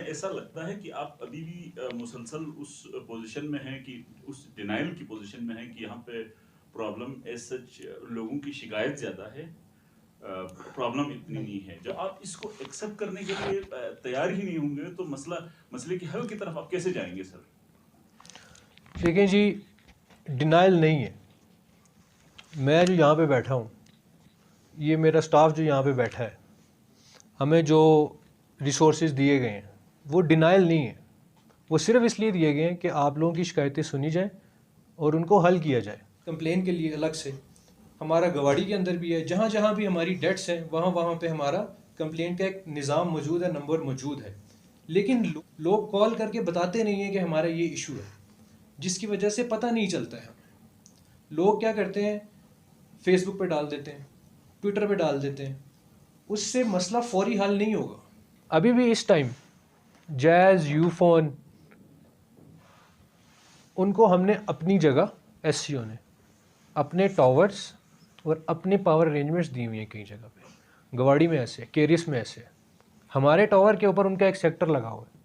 हमें ऐसा लगता है कि आप अभी भी मुसलसल उस पोज़ीशन में हैं कि उस डिनायल की पोज़ीशन में हैं कि यहाँ पे प्रॉब्लम एज़ सच लोगों की शिकायत ज़्यादा है, प्रॉब्लम इतनी नहीं। नहीं है। जब आप इसको एक्सेप्ट करने के लिए तैयार ही नहीं होंगे तो मसले के हल की तरफ आप कैसे जाएँगे सर? देखें जी, डिनायल नहीं है। मैं जो यहाँ पे बैठा हूँ, ये मेरा स्टाफ जो यहाँ पे बैठा है, हमें जो रिसोर्सेज दिए गए हैं वो डिनायल नहीं है। वो सिर्फ इसलिए दिए गए हैं कि आप लोगों की शिकायतें सुनी जाएं और उनको हल किया जाए। कंप्लेन के लिए अलग से हमारा गवाड़ी के अंदर भी है, जहाँ जहाँ भी हमारी डेट्स हैं वहाँ वहाँ पे हमारा कंप्लेंट का एक निज़ाम मौजूद है, नंबर मौजूद है। लेकिन लोग कॉल करके बताते नहीं हैं कि हमारा ये इशू है, जिसकी वजह से पता नहीं चलता है हमें। लोग क्या करते हैं, फेसबुक पे डाल देते हैं, ट्विटर पे डाल देते हैं, उससे मसला फौरी हल नहीं होगा। अभी भी इस टाइम जैज़, यूफोन, उनको हमने अपनी जगह एससीओ ने अपने टावर्स और अपने पावर अरेंजमेंट्स दी हुई हैं कई जगह पे। गवाड़ी में ऐसे, केरिस में ऐसे, हमारे टावर के ऊपर उनका एक सेक्टर लगा हुआ है।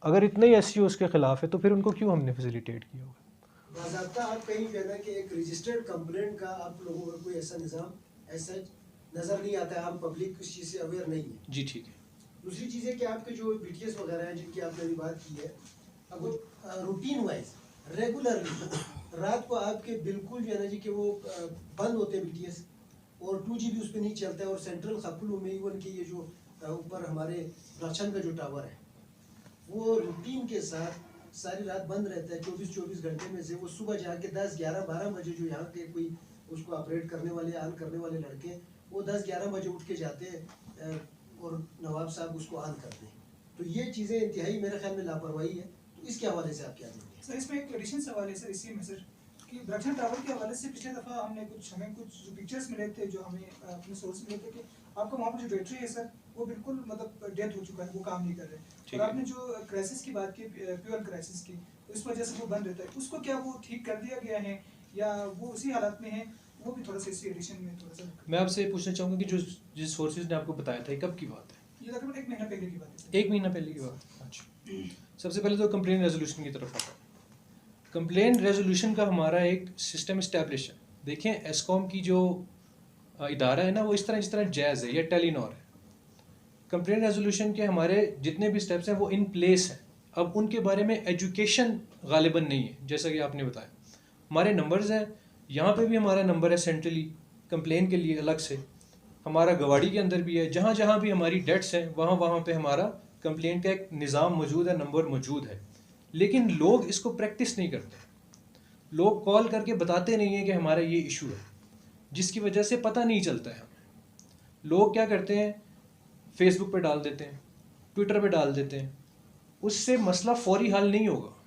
अगर इतने ही एससीओ उसके खिलाफ है तो फिर उनको क्यों हमने फैसिलिटेट किया होगा? बाज़ाब्ता आप कहीं जो है ना कि एक रजिस्टर्ड कंप्लेंट का आप लोगों को कोई ऐसा निज़ाम ऐसा नज़र नहीं आता है, आम पब्लिक उस चीज़ से अवेयर नहीं है। जी ठीक है। दूसरी चीज़ है कि आपके जो बीटीएस वगैरह हैं जिनकी आपने अभी बात की है, अब वो रूटीन वाइज रेगुलरली रात को आपके बिल्कुल जो है ना जी कि वो बंद होते हैं बीटीएस, और 2G भी उस पर नहीं चलता है, और सेंट्रल खपलू में इवन कि ये जो ऊपर हमारे राशन का जो टावर है वो रूटीन के साथ सारी रात बंद रहता है। 24 घंटे में से वो सुबह जाके 10, 11, 12 बजे जो यहाँ के कोई उसको ऑपरेट करने वाले, ऑन करने वाले लड़के, वो 10, 11 बजे उठ के जाते हैं और नवाब साहब उसको ऑन करते हैं। तो ये चीज़ें इंतहाई मेरे ख्याल में लापरवाही है। तो इसके हवाले से आप क्या देंगे सर? इसमें एक एडिशनल सवाल है सर इसी में सर, कि ब्रक्षण टावर के हवाले से पिछले दफ़ा हमें कुछ जो पिक्चर्स मिले थे, जो हमें अपने सोर्स मिले थे, कि आपका वहाँ पर जो बैटरी है सर वो बिल्कुल मतलब डेथ हो चुका है, वो काम नहीं कर रहे। और आपने जो क्राइसिस की बात की, फ्यूल क्राइसिस की, तो इस वजह से वो बंद रहता है, उसको क्या वो ठीक कर दिया गया है या वो उसी हालात में है? वो भी थोड़ा सा इसी एडिशन में थोड़ा सा। मैं आपसे पूछना चाहूँगा कि जो जिस सोर्सेज ने आपको बताया था, कब की बात है? ये तकरीबन 1 महीना पहले की बात है सर। 1 महीना पहले की बात है। अच्छा, सबसे पहले तो कंप्लेन रेजोल्यूशन की तरफ आता है। कंप्लेन रेजोल्यूशन का हमारा एक सिस्टम इस्टेब्लिश है। देखें, एस्कॉम की जो इदारा है ना, वो इस तरह जिस तरह जैज़ है या टेलीनॉर है। कंप्लेन रेजोल्यूशन के हमारे जितने भी स्टेप्स हैं वो इन प्लेस हैं। अब उनके बारे में एजुकेशन गालिबन नहीं है, जैसा कि आपने बताया। हमारे नंबर्स हैं, यहाँ पे भी हमारा नंबर है सेंट्रली कंप्लेन के लिए अलग से, हमारा गवाड़ी के अंदर भी है, जहाँ जहाँ भी हमारी डेट्स हैं वहाँ वहाँ पे हमारा कंप्लेन का एक निज़ाम मौजूद है, नंबर मौजूद है। लेकिन लोग इसको प्रैक्टिस नहीं करते। लोग कॉल करके बताते नहीं हैं कि हमारा ये इशू है, जिसकी वजह से पता नहीं चलता है हमें। लोग क्या करते हैं, फेसबुक पे डाल देते हैं, ट्विटर पे डाल देते हैं, उससे मसला फौरी हल नहीं होगा।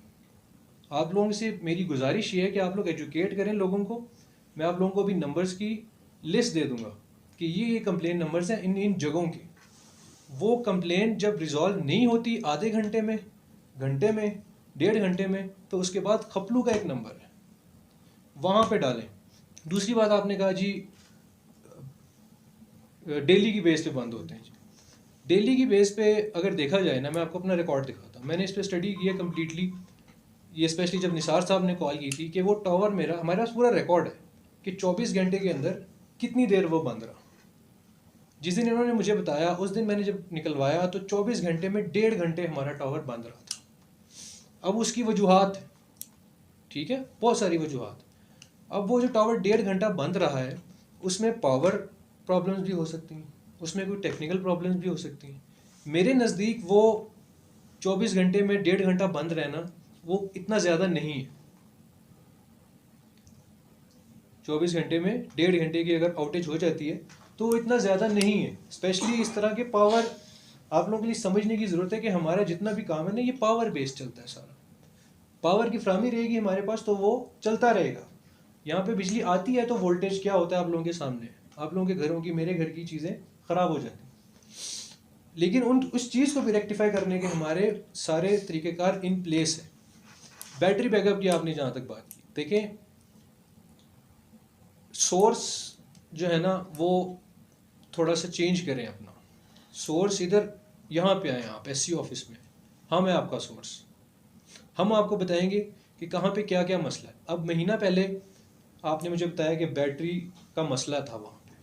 आप लोगों से मेरी गुजारिश ये है कि आप लोग एजुकेट करें लोगों को। मैं आप लोगों को भी नंबर्स की लिस्ट दे दूंगा कि ये कंप्लेन नंबर्स हैं इन इन जगहों के। वो कंप्लेन जब रिजॉल्व नहीं होती आधे घंटे में, घंटे में, 1.5 घंटे में, तो उसके बाद खपलू का एक नंबर है, वहाँ पे डालें। दूसरी बात आपने कहा जी डेली की बेस पे बंद होते हैं जी। डेली की बेस पे अगर देखा जाए ना, मैं आपको अपना रिकॉर्ड दिखाता हूँ। मैंने इस पर स्टडी की है कम्प्लीटली। ये स्पेशली जब निसार साहब ने कॉल की थी कि वो टावर मेरा, हमारे पास पूरा रिकॉर्ड है कि 24 घंटे के अंदर कितनी देर वो बंद रहा। जिस दिन इन्होंने मुझे बताया उस दिन मैंने जब निकलवाया तो 24 घंटे में 1.5 घंटे हमारा टावर बंद रहा था। अब उसकी वजूहत, ठीक है, बहुत सारी वजूहत। अब वो जो टावर 1.5 घंटा बंद रहा है उसमें पावर प्रॉब्लम्स भी हो सकती हैं, उसमें कोई टेक्निकल प्रॉब्लम्स भी हो सकती हैं। मेरे नज़दीक वो 24 घंटे में 1.5 घंटा बंद रहना वो इतना ज़्यादा नहीं है। 24 घंटे में 1.5 घंटे की अगर आउटेज हो जाती है तो वो इतना ज़्यादा नहीं है। स्पेशली इस तरह के पावर, आप लोगों के लिए समझने की ज़रूरत है कि हमारा जितना भी काम है ना, ये पावर बेस्ड चलता है सारा। पावर की फ्राहमी रहेगी हमारे पास तो वो चलता रहेगा। यहाँ पे बिजली आती है तो वोल्टेज क्या होता है आप लोगों के सामने, आप लोगों के घरों की, मेरे घर की चीज़ें ख़राब हो जाती हैं। लेकिन उस चीज़ को भी रेक्टिफाई करने के हमारे सारे तरीक़ेकार इन प्लेस है। बैटरी बैकअप की आपने जहाँ तक बात की, देखें सोर्स जो है ना वो थोड़ा सा चेंज करें अपना। सोर्स इधर यहाँ पे आएँ आप SEO ऑफिस में, हम हैं आपका सोर्स, हम आपको बताएंगे कि कहाँ पे क्या क्या मसला है। अब महीना पहले आपने मुझे बताया कि बैटरी का मसला था वहाँ पे,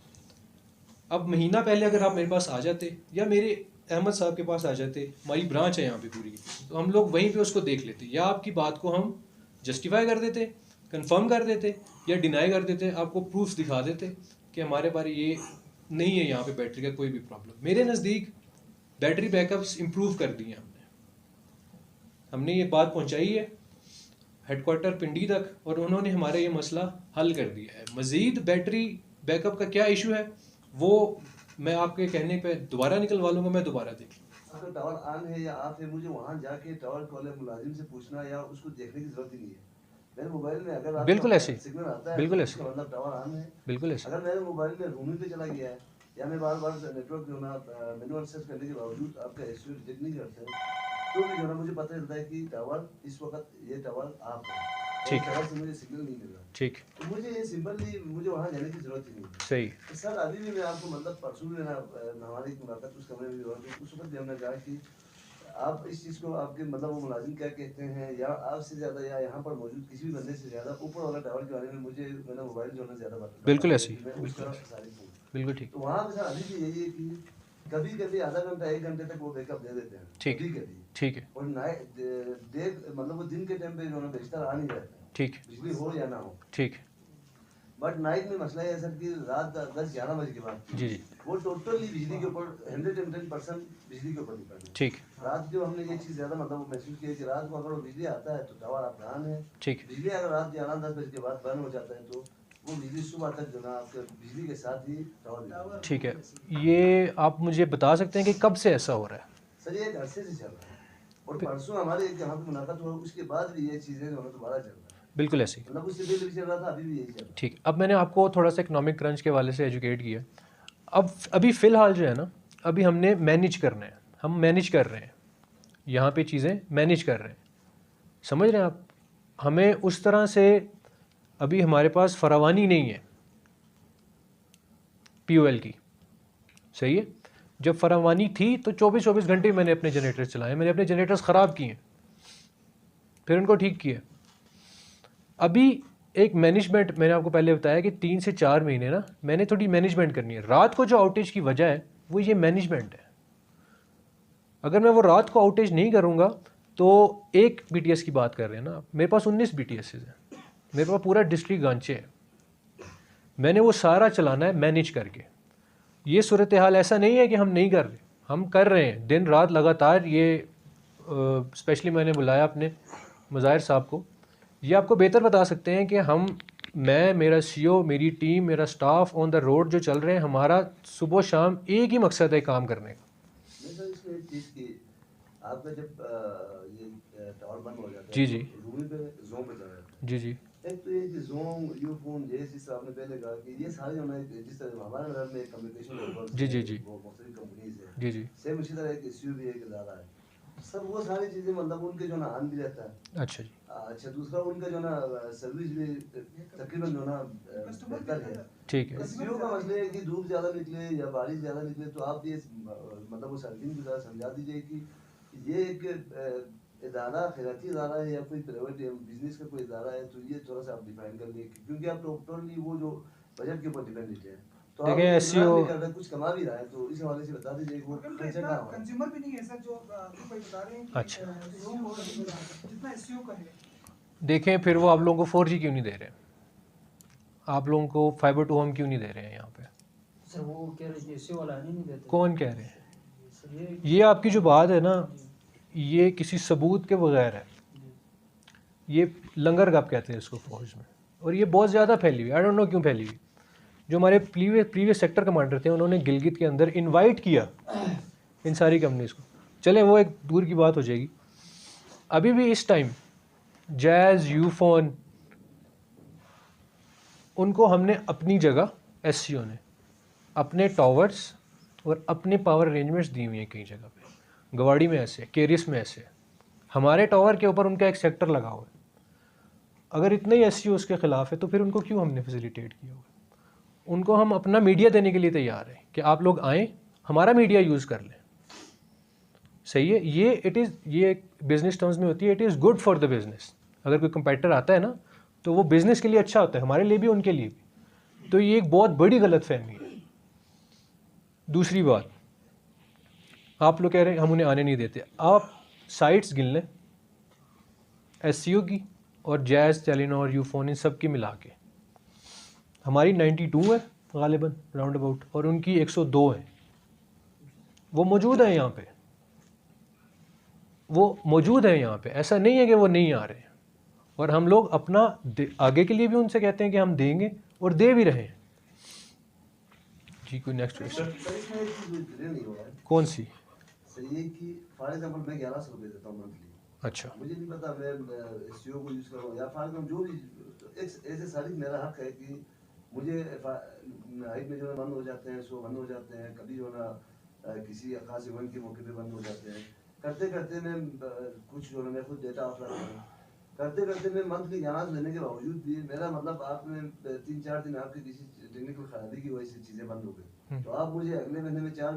अब महीना पहले अगर आप मेरे पास आ जाते या मेरे अहमद साहब के पास आ जाते, हमारी ब्रांच है यहाँ पे पूरी, तो हम लोग वहीं पे उसको देख लेते, या आपकी बात को हम जस्टिफाई कर देते, कंफर्म कर देते या डिनाई कर देते, आपको प्रूफ्स दिखा देते कि हमारे बारे ये नहीं है यहाँ पे बैटरी का कोई भी प्रॉब्लम। मेरे नज़दीक बैटरी बैकअप्स इम्प्रूव कर दिए हमने ये बात पहुँचाई है हेडक्वार्टर पिंडी तक, और उन्होंने हमारा ये मसला हल कर दिया है। मज़ीद बैटरी बैकअप का क्या इशू है वो मैं आपके कहने पे दोबारा निकलवा लूँगा, मैं दोबारा देख लूँगा। अगर टावर ऑन है या ऑफ है, मुझे वहाँ जाके टावर वाले मुलाजिम से पूछना या उसको देखने की जरूरत ही नहीं है। मेरे मोबाइल में अगर रात बिल्कुल को ऐसे ही, सिग्नल आता है बिल्कुल तो ऐसे, उसका मतलब टावर ऑन है। बिल्कुल ऐसे। अगर मेरे मोबाइल में रूमिंग पे चला गया है या मैं बार बार नेटवर्क जो ना मैनुअल एक्सेस करने के बावजूद आपका एसयू रिजेक्ट नहीं करते तो भी जो ना मुझे पता चलता है कि टावर इस वक्त ये टावर ऑफ है, ठीक टावर से मुझे सिग्नल नहीं मिल रहा। ठीक, तो मुझे ये सिंपली मुझे वहाँ जाने की जरूरत ही नहीं है। सही। तो सर अभी भी मैं आपको मतलब परसों भी ना हमारी एक मुलाकात उस कमरे में हुआ, तो उस वक्त भी हमने कहा कि आप इस चीज़ को आपके मतलब वो मुलाजिम क्या कहते हैं या आपसे ज़्यादा या यहाँ पर मौजूद किसी भी बंदे से ज़्यादा ऊपर वाला टावर के बारे में मुझे मेरा मोबाइल जो है ज़्यादा बता बिल्कुल ऐसे ही, मैं उस तरफ सारी हूँ। बिल्कुल ठीक, तो वहाँ पे सर अभी भी यही है कि कभी कभी आधा घंटा 1 घंटे तक वो बैकअप दे देते हैं, ठीक, कभी कभी, ठीक है, और नाइट डे मतलब वो दिन के टाइम पे जो है बेशतर आ नहीं रहता है, ठीक, बिजली हो या ना हो। ठीक, बट नाइट में मसला है सर कि रात 10-11 बजे के बाद जी जी, वो टोटली बिजली के ऊपर 110% बिजली के ऊपर डिपेंड है। ठीक, रात जो हमने ये चीज़ ज़्यादा मतलब वो महसूस किया कि रात को अगर वो बिजली आता है तो टावर आपका ऑन है, ठीक, बिजली अगर रात 11-10 बजे के बाद बंद हो जाता है तो वो बिजली सुबह तक जो ना आपके बिजली के साथ ही टावर। ठीक है। ये आप मुझे बता सकते हैं कि कब से ऐसा हो रहा है? सर ये एक अरसे से चल रहा है और परसों हमारे एक यहाँ पे मुलाकात हुआ, उसके बाद भी ये चीज़ें जो है दोबारा चल रहा है। बिल्कुल ऐसे ही, मतलब उससे पहले भी चल रहा था, अभी भी यही चल रहा है। ठीक। अब मैंने आपको थोड़ा सा इकोनॉमिक क्रंच के वाले से एजुकेट किया। अब अभी फ़िलहाल जो है ना, अभी हमने मैनेज करना है, हम मैनेज कर रहे हैं यहाँ पे, चीज़ें मैनेज कर रहे हैं, समझ रहे हैं आप? हमें उस तरह से अभी हमारे पास फरावानी नहीं है POL की, सही है। जब फरावानी थी तो 24-24 घंटे मैंने अपने जनरेटर चलाए, मैंने अपने जनरेटर्स ख़राब किए, फिर उनको ठीक किया। अभी एक मैनेजमेंट, मैंने आपको पहले बताया कि 3 से 4 महीने ना मैंने थोड़ी मैनेजमेंट करनी है। रात को जो आउटेज की वजह है वो ये मैनेजमेंट है। अगर मैं वो रात को आउटेज नहीं करूँगा तो एक BTS की बात कर रहे हैं ना आप, मेरे पास 19 BTS हैं, मेरे पास पूरा डिस्ट्रिक्ट गांचे है, मैंने वो सारा चलाना है मैनेज करके। ये सूरत हाल ऐसा नहीं है कि हम नहीं कर रहे, हम कर रहे हैं दिन रात लगातार। ये स्पेशली मैंने बुलाया अपने मज़ाहिर साहब को, ये आपको बेहतर बता सकते हैं कि मैं, मेरा CEO, मेरी टीम, मेरा स्टाफ ऑन द रोड जो चल रहे हैं, हमारा सुबह शाम एक ही मकसद है काम करने का। नहीं सर, इसमें एक चीज़ की आपका जब ये टावर बंद हो जाता है जी जी तो रूम पे जोन पे चला जाता है। जी जी एक तो ये कि जोन यूफोन जैसे आपने पहले कहा कि ये सारे जो है जिस तरह हमारे नज़र में कम्युनिकेशन नेटवर्क जी जी जी वो मुख्तलिफ कंपनीज है, जी जी, सेम इसी तरह एक इश्यू भी है कि ज़्यादा है सर, वो सारी चीज़ें मतलब उनके जो ना ऑन भी रहता है। अच्छा जी, अच्छा दूसरा उनका जो ना सर्विस भी तकरीबन जो ना बेहतर है। ठीक है, एसईओ का मसला है कि धूप ज़्यादा निकले या बारिश ज़्यादा निकले तो आप ये मतलब वो सर्विसिंग की तरह समझा दीजिए कि ये एक इदारा खैराती इदारा है या कोई प्राइवेट बिजनेस का कोई इदारा है, तो ये थोड़ा सा आप डिफाइन कर लिए क्योंकि आप टोटली वो जो बजट के ऊपर डिपेंडेंट है। तो देखें, आप SEO नहीं कर रहे, कुछ कमा भी रहा है, तो इस हवाले से बता दीजिए कि वो क्योंकि खर्चा इतना कहाँ हो रहा है। कंज्यूमर भी नहीं है सर जो आपको कोई बता रहे हैं कि अच्छा। Zoom और जितना एसईओ का है। देखें फिर वो आप लोगों को 4G क्यों नहीं दे रहे हैं? आप लोगों को फाइबर टू होम क्यों नहीं दे रहे हैं यहाँ पे? सर वो कह रहे हैं एसईओ वाला नहीं देते। कौन कह रहे हैं? सर ये आपकी जो बात है ना, ये किसी सबूत के बगैर है। ये लंगर गप कहते हैं इसको फौज में, और ये बहुत ज़्यादा फैली हुई, आई डोंट नो क्यों फैली हुई। जो हमारे प्रीवियस सेक्टर कमांडर थे, उन्होंने गिलगित के अंदर इनवाइट किया इन सारी कंपनीज़ को। चलें वो एक दूर की बात हो जाएगी। अभी भी इस टाइम जैज़, यूफोन, उनको हमने अपनी जगह, SCO ने अपने टावर्स और अपने पावर अरेंजमेंट्स दी हुई हैं कई जगह पे। गवाड़ी में ऐसे, केरिस में ऐसे, हमारे टावर के ऊपर उनका एक सेक्टर लगा हुआ है। अगर इतने ही SCO उसके ख़िलाफ़ है तो फिर उनको क्यों हमने फैसिलिटेट किया हुआ है? उनको हम अपना मीडिया देने के लिए तैयार हैं कि आप लोग आएँ, हमारा मीडिया यूज़ कर लें। सही है, ये बिजनेस टर्म्स में होती है, it is good for the business. अगर कोई कंपेटिटर आता है ना तो वो बिजनेस के लिए अच्छा होता है, हमारे लिए भी उनके लिए भी। तो ये एक बहुत बड़ी गलतफहमी है। दूसरी बात, आप लोग कह रहे हैं हम उन्हें आने नहीं देते। आप साइट्स गिन लें SEO की और जैज़, टेलीनॉर, यूफोन, इन सब की मिला के हमारी 92 है गालिबन राउंड अबाउट, और उनकी 102 है। वो मौजूद है यहाँ पे, वो मौजूद है यहाँ पे, ऐसा नहीं है कि वो नहीं आ रहे हैं। और हम लोग अपना आगे के लिए भी उनसे कहते हैं कि हम देंगे और दे भी रहे हैं। जी कोई नेक्स्ट क्वेश्चन? सर इसमें एक चीज़ क्लियर नहीं हुआ है। कौन सी? सही है कि फॉर एग्जांपल मैं 1100 रुपये देता हूँ मंथली। अच्छा, मुझे नहीं पता मैं SEO को यूज़ कर रहा हूँ या फॉर एग्जांपल जो भी ऐसे सारी मेरा हक है कि मुझे हाइट में जो है बंद हो जाते हैं, शो बंद हो जाते हैं, कभी जो है ना किसी खास इवेंट के मौके पे बंद हो जाते हैं। करते करते मैं कुछ जो है मैं खुद डेटा ऑफ रखता हूँ। करते करते मैं मंथली 1100 देने के बावजूद भी मेरा मतलब आपने 3-4 दिन आपकी किसी टेक्निकल खराबी की वजह से चीज़ें बंद हो गई, तो आप मुझे अगले महीने में 4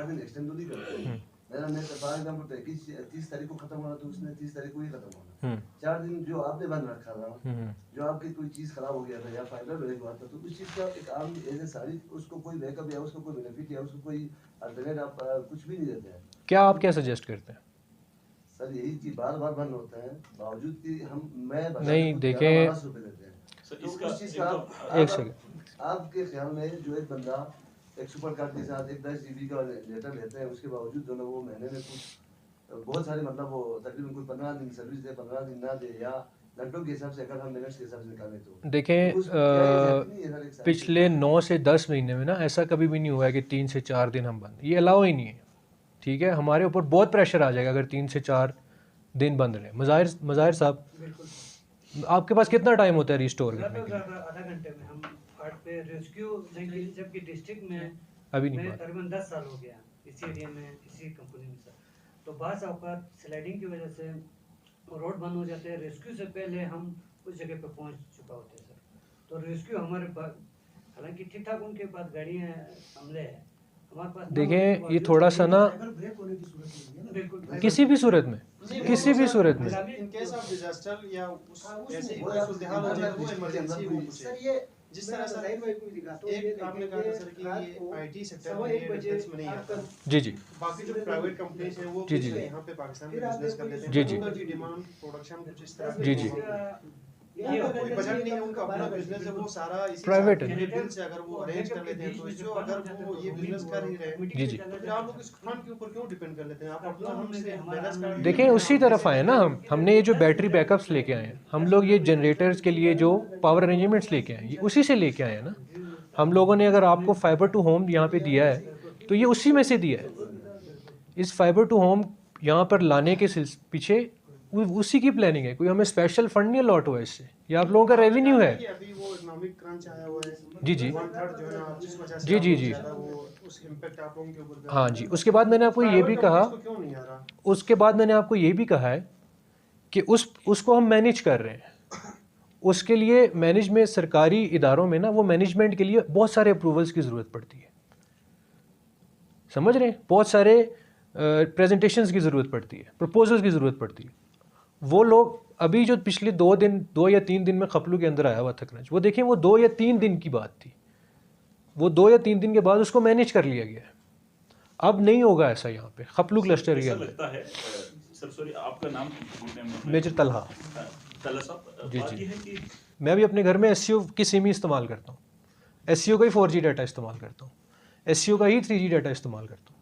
दिन एक्सटेंड तो नहीं करते हैं। मेरा नेट फॉर एग्जांपल पैकेज 30 तारीख को खत्म होना, तो उसने 30 तारीख को ही खत्म होना। 4 दिन जो आपने बंद रखा था, जो आपकी कोई चीज़ खराब हो गया था या फाइबर ब्रेक हुआ था, तो उस चीज़ का एक आम एज ए सारी उसको कोई बैकअप या उसको कोई बेनिफिट या उसको कोई अल्टरनेट आप कुछ भी नहीं देते हैं। क्या आप क्या सजेस्ट करते हैं? सर यही चीज बार बार बंद होता है, बावजूद कि मैं नहीं, देखें 1200 रुपए देते हैं। सर, तो इसका उस चीज एक का तो- एक सेकंड। आपके ख्याल में जो एक बंदा एक सुपर कार्ड के साथ एक 10 GB का डेटा लेते हैं, उसके बावजूद जो ना वो महीने में कुछ बहुत सारे मतलब वो तकरीबन कोई 15 दिन सर्विस दे, 15 दिन ना दे, या घंटों के हिसाब से अगर हम मिनट्स के हिसाब से निकालें तो देखें, पिछले 9 से 10 महीने में ना ऐसा कभी भी नहीं हुआ है कि 3 से 4 दिन हम बंद, ये अलाउ ही नहीं है। ठीक है, हमारे ऊपर बहुत प्रेशर आ जाएगा अगर 3 से 4 दिन बंद रहे। मज़ाहिर साहब, आपके पास कितना टाइम होता है रिस्टोर करने के लिए? आधा घंटे में हम कार्ड पे रेस्क्यू देंगे, जबकि डिस्ट्रिक्ट में अभी नहीं मैं बात। तकरीबन 10 साल हो गया इसी एरिया में, इसी कंपनी में सर। तो बास औकात स्लाइडिंग की वजह से रोड बंद हो जाते हैं, रेस्क्यू से पहले हम उस जगह पे पहुंच चुका होते हैं सर। तो रेस्क्यू हमारे पास, हालांकि ठीक ठाक उनके पास गाड़ियाँ हमले हैं, हमारे पास देखें, ये थोड़ा सा ना ब्रेक होने की सूरत नहीं है ना। बिल्कुल किसी भी सूरत में, किसी भी सूरत में इन केस ऑफ डिजास्टर या उस उसमें ऐसी वो कोई आप सूरत हाल हो जाए तो वो इमरजेंसी वो सर पूछे। ये जिस तरह सर जाहिर भाई को भी दिखाता हूँ, ये एक आपने कहा था सर कि रात ये को IT सेक्टर 1:15 में बजे डिफेंस में नहीं आपका आता। जी जी बाकी जो प्राइवेट कंपनीज हैं वो जी, जी, भी जी। यहाँ पे पाकिस्तान में फिर आप बिजनेस कर देखो लेते हैं। जी, जी। उनका जी डिमांड प्रोडक्शन कुछ इस तरह जी, जी। ये कोई बजट नहीं है उनका, अपना बिजनेस है वो सारा इसी Private है। बिल से अगर वो अरेंज कर लेते हैं, तो इससे अगर वो ये बिजनेस कर ही रहे हैं, जी, जी। तो फिर आप लोग इस फंड के ऊपर क्यों डिपेंड कर लेते हैं? आप अपना हमसे बैलेंस कर देखें, उसी तरफ आए ना हमने ये जो बैटरी बैकअप्स लेके आए हैं, हम लोग ये जनरेटर्स के लिए जो पावर अरेंजमेंट्स लेके आए हैं, ये उसी से लेके आए हैं ना हम लोगों ने। अगर आपको फाइबर टू होम यहाँ पे दिया है तो ये उसी में से दिया है। इस फाइबर टू होम यहाँ पर लाने के पीछे उसी की प्लानिंग है, कोई हमें स्पेशल फंड नहीं अलॉट हुआ इससे, ये आप लोगों का रेवेन्यू है। कि अभी वो इकोनॉमिक क्रंच आया हुआ है, जी, जी। 1/3 जो है ना जिस वजह से जी, जी, आप लोग जी। ज़्यादा वो उस इम्पैक्ट आप लोगों के ऊपर हाँ जी, उसके बाद मैंने आपको ये भी कहा, Private companies को क्यों नहीं आ रहा? उसके बाद मैंने आपको ये भी कहा है कि उसको हम मैनेज कर रहे हैं। उसके लिए मैनेजमेंट, सरकारी इदारों में ना वो मैनेजमेंट के लिए बहुत सारे अप्रूवल्स की ज़रूरत पड़ती है, समझ रहे हैं? बहुत सारे प्रेजेंटेशंस की ज़रूरत पड़ती है, प्रपोजल्स की ज़रूरत पड़ती है। वो लोग अभी जो पिछले 2 या 3 दिन में खपलू के अंदर आया हुआ था क्रंच, वो देखें वो 2 या 3 दिन की बात थी, वो 2 या 3 दिन के बाद उसको मैनेज कर लिया गया है। अब नहीं होगा ऐसा यहाँ पे खपलू क्लस्टर के ऐसा अंदर। लगता है सर, सॉरी आपका नाम पूछने में मेजर तलहा। तला साहब, जी, बात जी। ये है कि मैं भी अपने घर में SEO की सिम ही इस्तेमाल करता हूँ, SEO का ही 4G डाटा इस्तेमाल करता हूँ, SEO का ही 3G डाटा इस्तेमाल करता हूँ।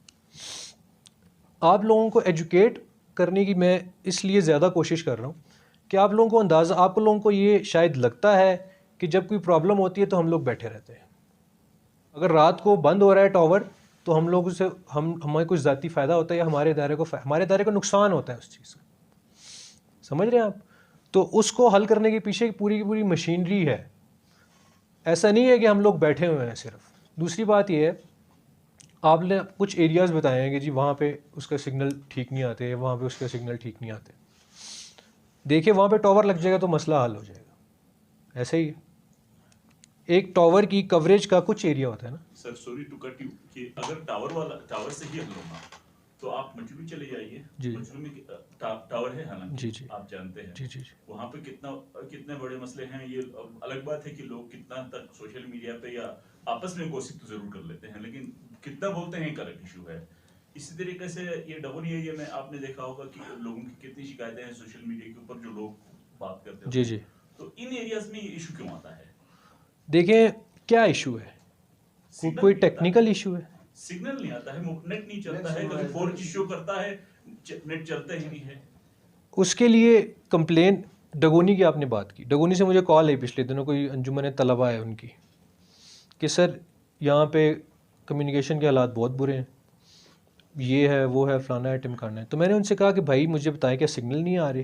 आप लोगों को एजुकेट करने की मैं इसलिए ज़्यादा कोशिश कर रहा हूँ कि आप लोगों को अंदाज़ा, आप लोगों को ये शायद लगता है कि जब कोई प्रॉब्लम होती है तो हम लोग बैठे रहते हैं। अगर रात को बंद हो रहा है टावर तो हम लोग से हमें कुछ ज़ाती फ़ायदा होता है या हमारे इदारे को नुकसान होता है उस चीज़ से, समझ रहे हैं आप? तो उसको हल करने के पीछे पूरी की पूरी मशीनरी है, ऐसा नहीं है कि हम लोग बैठे हुए हैं सिर्फ। दूसरी बात ये है, आपने कुछ एरियाज़ बताए हैं कि जी वहाँ पे उसका सिग्नल ठीक नहीं आते, वहाँ पे उसका सिग्नल ठीक नहीं आते। देखिए वहाँ पे टावर लग जाएगा तो मसला हल हो जाएगा, ऐसे ही है। एक टावर की कवरेज का कुछ एरिया होता है ना। Sir sorry to cut you, कि अगर टावर से ही हल होगा तो आप मजरू चले जाइए, जी। मजरू में टावर है हालांकि, जी, जी। आप जानते हैं जी जी जी वहाँ पे कितने बड़े मसले हैं। ये अलग बात है कि लोग कितना तक सोशल मीडिया पे या आपस में गोसिप तो जरूर कर लेते हैं, लेकिन कितना बोलते हैं एक अलग इशू है। इसी तरीके से ये डबल एरिया में आपने देखा होगा कि लोगों की कितनी शिकायतें हैं सोशल मीडिया के ऊपर, जो लोग बात करते जी हैं। जी। तो इन एरियाज में ये इशू क्यों आता है? देखिए क्या इशू है, सिग्नल कोई नहीं आता टेक्निकल है। इशू है? सिग्नल नहीं आता है, नेट नहीं चलता है, Net कभी slow 4G शो करता है, नेट चलता ही नहीं है। उसके लिए कंप्लेन डगोनी की आपने बात की, डगोनी से मुझे कॉल आई पिछले दिनों, कोई अंजुमन तलबा है उनकी, कि सर यहाँ पे कम्युनिकेशन के हालात बहुत बुरे हैं, ये है वो है फलाना है टिमकाना है। तो मैंने उनसे कहा कि भाई मुझे बताएं क्या सिग्नल नहीं आ रहे?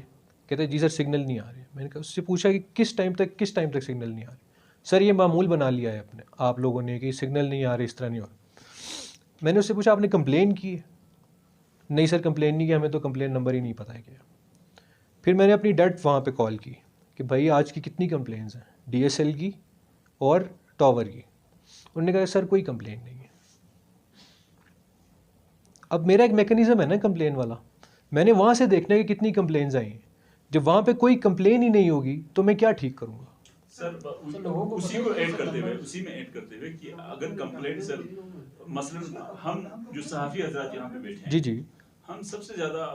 कहते जी सर सिग्नल नहीं आ रहे। मैंने कहा, उससे पूछा कि किस टाइम तक सिग्नल नहीं आ रहे? सर ये मामूल बना लिया है अपने आप लोगों ने कि सिग्नल नहीं आ रहे, इस तरह नहीं हो रहा। मैंने उससे पूछा आपने कंप्लेन की है? नहीं सर कंप्लेन नहीं की, हमें तो कंप्लेन नंबर ही नहीं पता है क्या। फिर मैंने अपनी डट वहाँ पे कॉल की कि भाई आज की कितनी कंप्लेंट्स हैं, DSL की और टावर की? उन्होंने कहा सर कोई कंप्लेन नहीं है। अब मेरा एक मैकेनिज़्म है ना कंप्लेन वाला, मैंने वहाँ से देखना है कि कितनी कंप्लेंट्स आई हैं। जब वहाँ पे कोई कंप्लेन ही नहीं होगी तो मैं क्या ठीक करूँगा? सर लोगों को उसी पता को ही नहीं ऐड करते हुए नंबर- उसी में ऐड करते हुए कि अगर कंप्लेंट सर मसलन हम जो सहाफ़ी हजरात यहाँ पे बैठे हैं, जी जी हम सबसे ज्यादा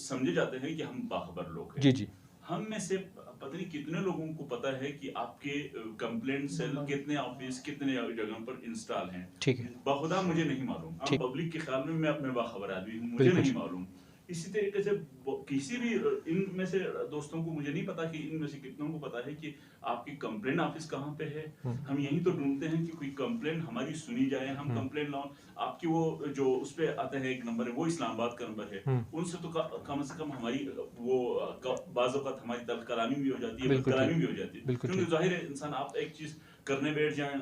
समझे जाते हैं कि हम बाखबर लोग हैं। जी जी हम में से पता नहीं कितने लोगों को पता है कि आपके कंप्लेंट सेल कितने ऑफिस कितने जगह पर इंस्टॉल हैं। ठीक है। बाखुदा मुझे नहीं मालूम, हम ठीक। पब्लिक के ख्याल में मैं अपने बाखबर आदमी हूँ, मुझे बिल्कुल। नहीं मालूम। इसी तरीके से किसी भी इनमें से दोस्तों को मुझे नहीं पता कि इनमें से कितनों को पता है कि आपकी कंप्लेंट ऑफिस कहाँ पे है। हम यही तो ढूंढते हैं कि कोई कंप्लेंट हमारी सुनी जाए, हम कंप्लेंट लाओ। आपकी वो जो उस पे आता है एक नंबर है, वो इस्लामाबाद का नंबर है, उनसे तो कम से कम हमारी वो बाज़ औक़ात हमारी तलब कलामी भी हो जाती है, बिल्कुल कलामी ठीक। भी हो जाती है। बिल्कुल क्योंकि ठीक। जाहिर है इंसान आप एक चीज़ करने बैठ जाए,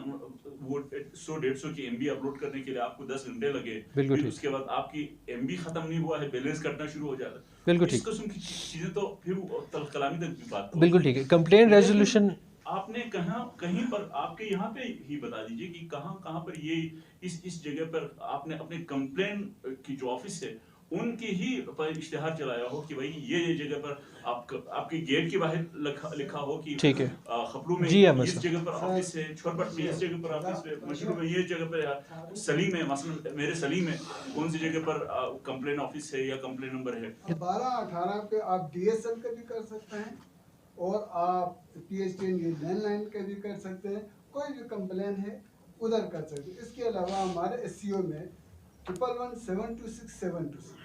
वो 100-150 की MB अपलोड करने के लिए आपको 10 घंटे लगे, बिल्कुल फिर ठीक। उसके बाद आपकी MB खत्म नहीं हुआ है, बैलेंस कटना शुरू हो जाता है। बिल्कुल इस ठीक। किस्म की चीजें तो फिर तलब कलामी तक भी बात बिल्कुल ठीक है। कंप्लेन रेजोल्यूशन आपने कहीं पर आपके यहाँ पे ही बता दीजिए कि कहाँ पर ये इस जगह पर आपने अपने कंप्लेन की जो ऑफिस है उनके ही पर इश्तिहार चलाया हो कि भाई ये जगह पर आपके गेट के बाहर लिखा हो कि ठीक है। खपलू में जी, अहमद इस साहब। जगह पर ऑफिस है, छोरबट में इस जगह पर ऑफिस है, मशरू में ये जगह पर, सलीम में मसलन मेरे सलीम में कौन सी जगह पर कंप्लेन ऑफिस है या कंप्लेन नंबर है। 12-18 पे आप DSL का भी कर सकते हैं और आप PSTN लैंडलाइन का भी कर सकते हैं, कोई भी कंप्लेन है उधर कर सकते हैं। इसके अलावा हमारे SCO में 111-726-726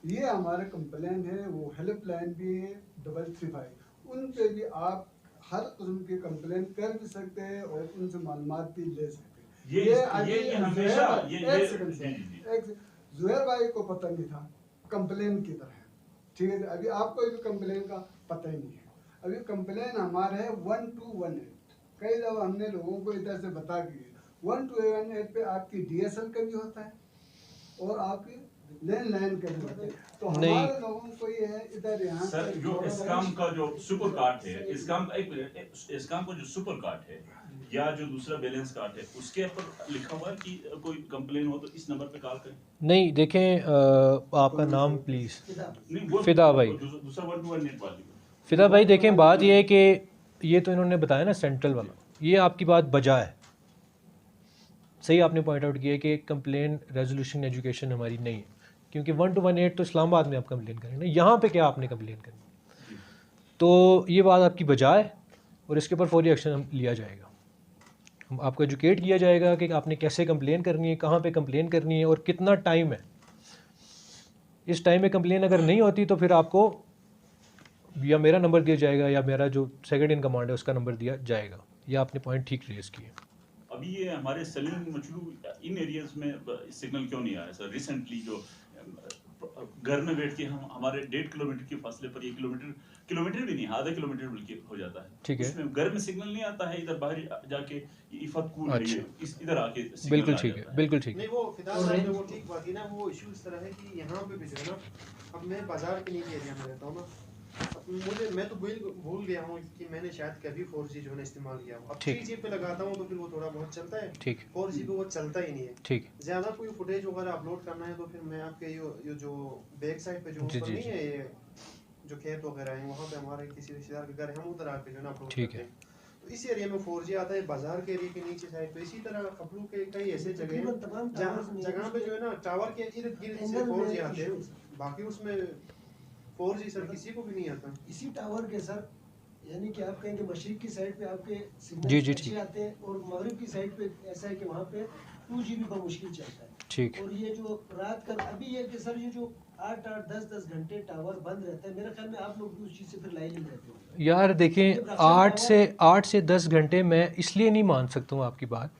ये हमारे कंप्लेन है, वो हेल्पलाइन भी है 335, उन पे भी आप हर किस्म की कंप्लेन कर भी सकते हैं और उनसे मालूमात भी ले सकते हैं। ये हमेशा एक सेकंड से जुहैर भाई को पता नहीं था कंप्लेन की तरह, ठीक है। अभी आपको भी कंप्लेन का पता ही नहीं है। अभी कंप्लेन हमारा है 1218, कई दफ़ा हमने लोगों को इधर से बता दिए 1218 पे आपकी DSL का भी होता है और आपकी लैंडलाइन का भी होता है। तो हमारे लोगों को ये है इधर यहाँ सर जो इसकाम का जो सुपर कार्ड है, इसकाम का जो सुपर कार्ड है या जो दूसरा बैलेंस कार्ड है उसके ऊपर लिखा हुआ है कि कोई कंप्लेन हो तो इस नंबर पे कॉल करें। नहीं देखें, आपका नाम प्लीज़। नहीं वो फिदा भाई। दूसरा 121 वाली। फिदा भाई देखें, बात ये है कि ये तो इन्होंने बताया ना सेंट्रल वाला, ये आपकी बात बजा है, सही आपने पॉइंट आउट किया कि कंप्लेन रेजोल्यूशन एजुकेशन हमारी नहीं है, क्योंकि 1218 तो इस्लामाबाद में आप कंप्लेन करें ना, यहाँ पे क्या आपने कंप्लेन करनी। तो ये बात आपकी बजा है और इसके ऊपर फौरी एक्शन लिया जाएगा। हम आपको एजुकेट किया जाएगा कि आपने कैसे कंप्लेन करनी है, कहाँ पे कंप्लेन करनी है और कितना टाइम है। इस टाइम में कंप्लेन अगर नहीं होती तो फिर आपको या मेरा नंबर दिया जाएगा या मेरा जो सेकंड इन कमांड है उसका नंबर दिया जाएगा। ये आपने पॉइंट ठीक रेज किए। अभी ये हमारे सलीम मचलू इन एरियाज में सिग्नल क्यों नहीं आया सर? रिसेंटली जो घर में बैठ के हम हमारे 1.5 किलोमीटर के फासले पर, 1 किलोमीटर भी नहीं, आधा किलोमीटर बल्कि हो जाता है, ठीक है। उसमें घर में सिग्नल नहीं आता है, इधर बाहर जाके इफत कूल है ये, इधर आके सिग्नल बिल्कुल आ ठीक जाता है, बिल्कुल ठीक है। नहीं वो फिदा साहब ने वो ठीक बात की ना, वो इशू इस तरह है कि यहाँ पे भी जो है ना, अब मैं बाजार के नीचे एरिया में रहता हूँ ना, मैं तो भूल गया हूँ कि मैंने शायद कभी 4G जो है ना इस्तेमाल किया हो। अब ठीक। 3G पे लगाता हूँ तो फिर वो थोड़ा बहुत चलता है, ठीक 4G पे वो चलता ही नहीं है। ठीक ज़्यादा कोई फुटेज वगैरह अपलोड करना है तो फिर मैं आपके ये जो बैक साइड पे जो जी, ऊपर जी, नहीं जी। है ये जो खेत वगैरह है वहाँ पे हमारे किसी रिश्तेदार के घर है, हम उधर आके जो है ना अपलोड ठीक करते है। हैं। तो इस एरिया में 4G आता है, बाजार के एरिया के नीचे साइड पे। इसी तरह कपड़ों के कई ऐसे जगह हैं तकरीबन तमाम टावर्स में जहाँ पे जो है ना टावर के इर्द गिर्द से एंगल में 4G आते issue हैं, है। बाकी उसमें 4G सर किसी को भी नहीं आता। इसी टावर के सर यानी कि आप कहेंगे मशरिक की साइड पे आपके जी, सिग्नल जी, अच्छे ठीक। आते हैं और मगरिब की साइड पे ऐसा है कि वहाँ पे 2GB मुश्किल चलता है। ठीक और ये जो रात का अभी ये कि सर ये जो 8-8 10-10 घंटे टावर बंद रहता है, मेरे ख्याल में आप लोग भी उस चीज़ से फिर लाइलिंग रहते हो। यार देखें, 8 से 10 घंटे मैं इसलिए नहीं मान सकता हूँ आपकी बात,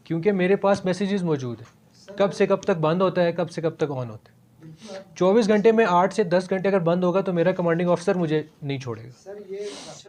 क्योंकि मेरे पास मैसेजेस मौजूद हैं कब से कब तक बंद होता है, कब से कब तक ऑन होता है। बिल्कुल आप 24 घंटे में 8 से 10 घंटे अगर बंद होगा तो मेरा कमांडिंग ऑफिसर मुझे नहीं छोड़ेगा। सर ये